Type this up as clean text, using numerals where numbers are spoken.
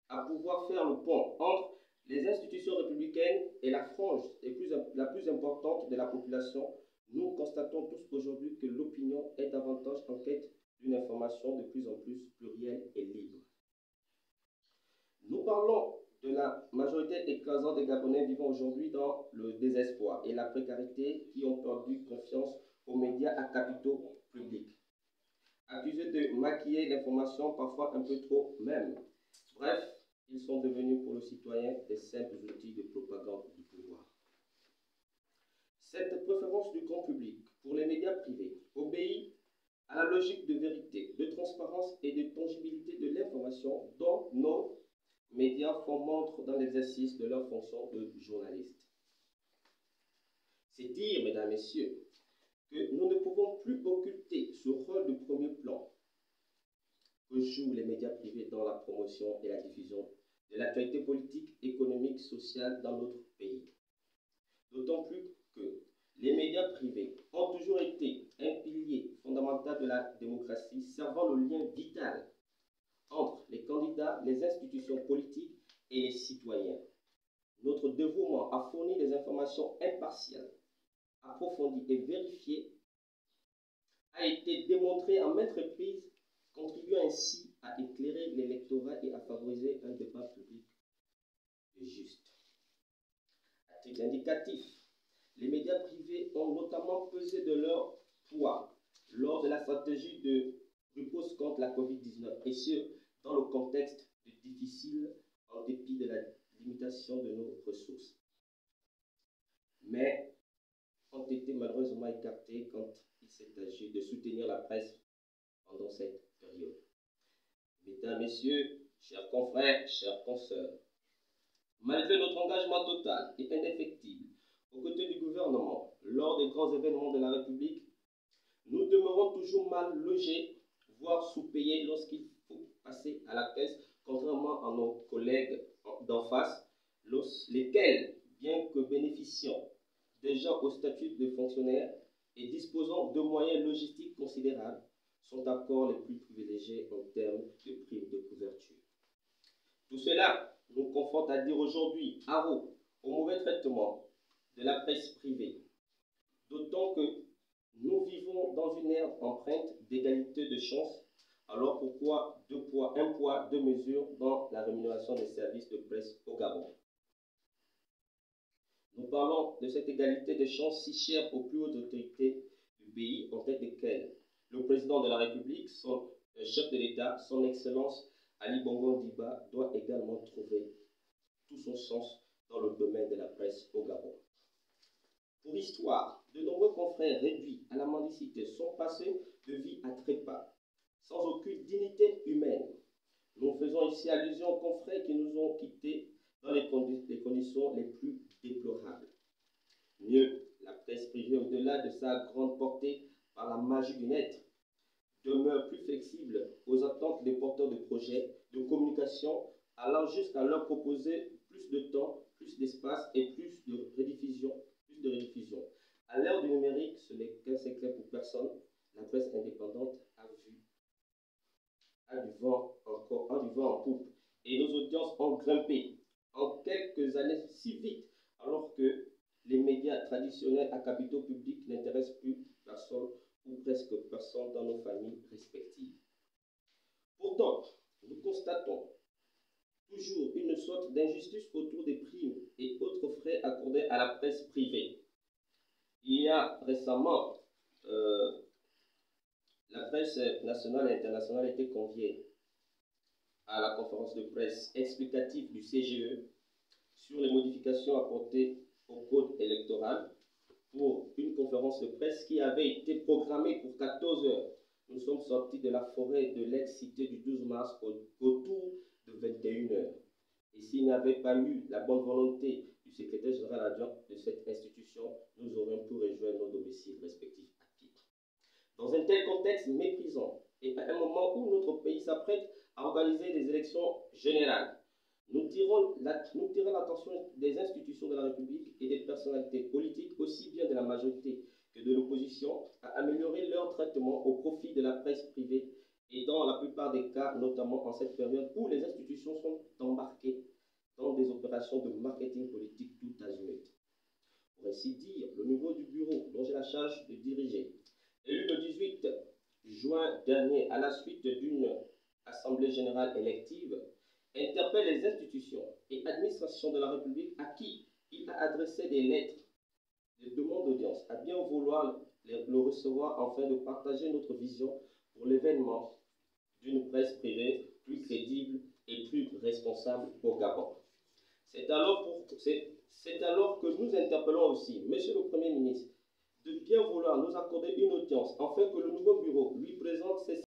à pouvoir faire le pont entre les institutions républicaines et la frange la plus importante de la population, nous constatons tous aujourd'hui que l'opinion est davantage en quête d'une information de plus en plus plurielle et libre. Nous parlons de la majorité écrasante des Gabonais vivant aujourd'hui dans le désespoir et la précarité, qui ont perdu confiance aux médias à capitaux publics, accusés de maquiller l'information, parfois un peu trop même. Bref, ils sont devenus pour le citoyen des simples outils de propagande du pouvoir. Cette préférence du grand public pour les médias privés obéit à la logique de vérité, de transparence et de tangibilité de l'information dont nos médias font montre dans l'exercice de leur fonction de journaliste. C'est dire, mesdames, messieurs, que nous ne pouvons plus occulter ce rôle de premier plan que jouent les médias privés dans la promotion et la diffusion de l'actualité politique, économique, sociale dans notre pays. D'autant plus que les médias privés ont toujours été un pilier fondamental de la démocratie, servant le lien vital entre les candidats, les institutions politiques et les citoyens. Notre dévouement à fournir des informations impartiales, approfondies et vérifiées a été démontré en maintes reprises, contribuant ainsi à éclairer l'électorat et à favoriser un débat public juste. À titre indicatif, les médias privés ont notamment pesé de leur poids lors de la stratégie de riposte contre la COVID-19, et ce, dans le contexte difficile en dépit de la limitation de nos ressources. Mais ont été malheureusement écartés quand il s'est agi de soutenir la presse pendant cette période. Mesdames, Messieurs, chers confrères, chers consoeurs, malgré notre engagement total et indéfectible aux côtés du gouvernement lors des grands événements de la République, nous demeurons toujours mal logés, voire sous-payés lorsqu'il faut passer à la caisse, contrairement à nos collègues d'en face, lesquels, bien que bénéficiant déjà au statut de fonctionnaire et disposant de moyens logistiques considérables, sont encore les plus privilégiés en termes de primes de couverture. Tout cela nous confronte à dire aujourd'hui haro au mauvais traitement de la presse privée, d'autant que nous vivons dans une ère empreinte d'égalité de chances. Alors pourquoi un poids, deux mesures dans la rémunération des services de presse au Gabon? Nous parlons de cette égalité de chances si chère aux plus hautes autorités du pays, en tête desquelles le président de la République, son chef de l'État, son Excellence Ali Bongo Ondimba, doit également trouver tout son sens dans le domaine de la presse au Gabon. Pour histoire, de nombreux confrères réduits à la mendicité sont passés de vie à trépas, sans aucune dignité humaine. Nous faisons ici allusion aux confrères qui nous ont quittés dans les conditions les plus déplorables. Mieux, la presse privée, au-delà de sa grande portée par la magie du net, demeure plus flexible aux attentes des porteurs de projets de communication, allant jusqu'à leur proposer plus de temps, plus d'espace et plus de rediffusion. À l'ère du numérique, ce n'est qu'un secret pour personne, la presse indépendante a du vent en poupe, et nos audiences ont grimpé en quelques années si vite, alors que les médias traditionnels à capitaux publics n'intéressent plus personne ou presque personne dans nos familles respectives. Pourtant, nous constatons toujours une sorte d'injustice autour des primes et autres frais accordés à la presse privée. Il y a récemment, la presse nationale et internationale a été conviée à la conférence de presse explicative du CGE sur les modifications apportées au code électoral pour une conférence de presse qui avait été programmée pour 14 heures. Nous sommes sortis de la forêt de l'ex-cité du 12 mars autour de 21 heures. Et s'il n'y avait pas eu la bonne volonté du secrétaire général adjoint de cette institution, nous aurions pu rejoindre nos domiciles respectifs à pied. Dans un tel contexte méprisant, et à un moment où notre pays s'apprête à organiser des élections générales, nous tirons l'attention des institutions de la République et des personnalités politiques, aussi bien de la majorité que de l'opposition, à améliorer leur traitement au profit de la presse privée et dans la plupart des cas, notamment en cette période où les institutions sont embarquées dans des opérations de marketing politique tout azimut. Pour ainsi dire, le niveau du bureau dont j'ai la charge de diriger, élu le 18 juin dernier à la suite d'une assemblée générale élective, interpelle les institutions et administrations de la République à qui il a adressé des lettres de demande d'audience, à bien vouloir le recevoir afin de partager notre vision pour l'événement d'une presse privée plus crédible et plus responsable au Gabon. C'est alors que nous interpellons aussi Monsieur le Premier ministre de bien vouloir nous accorder une audience afin que le nouveau bureau lui présente ses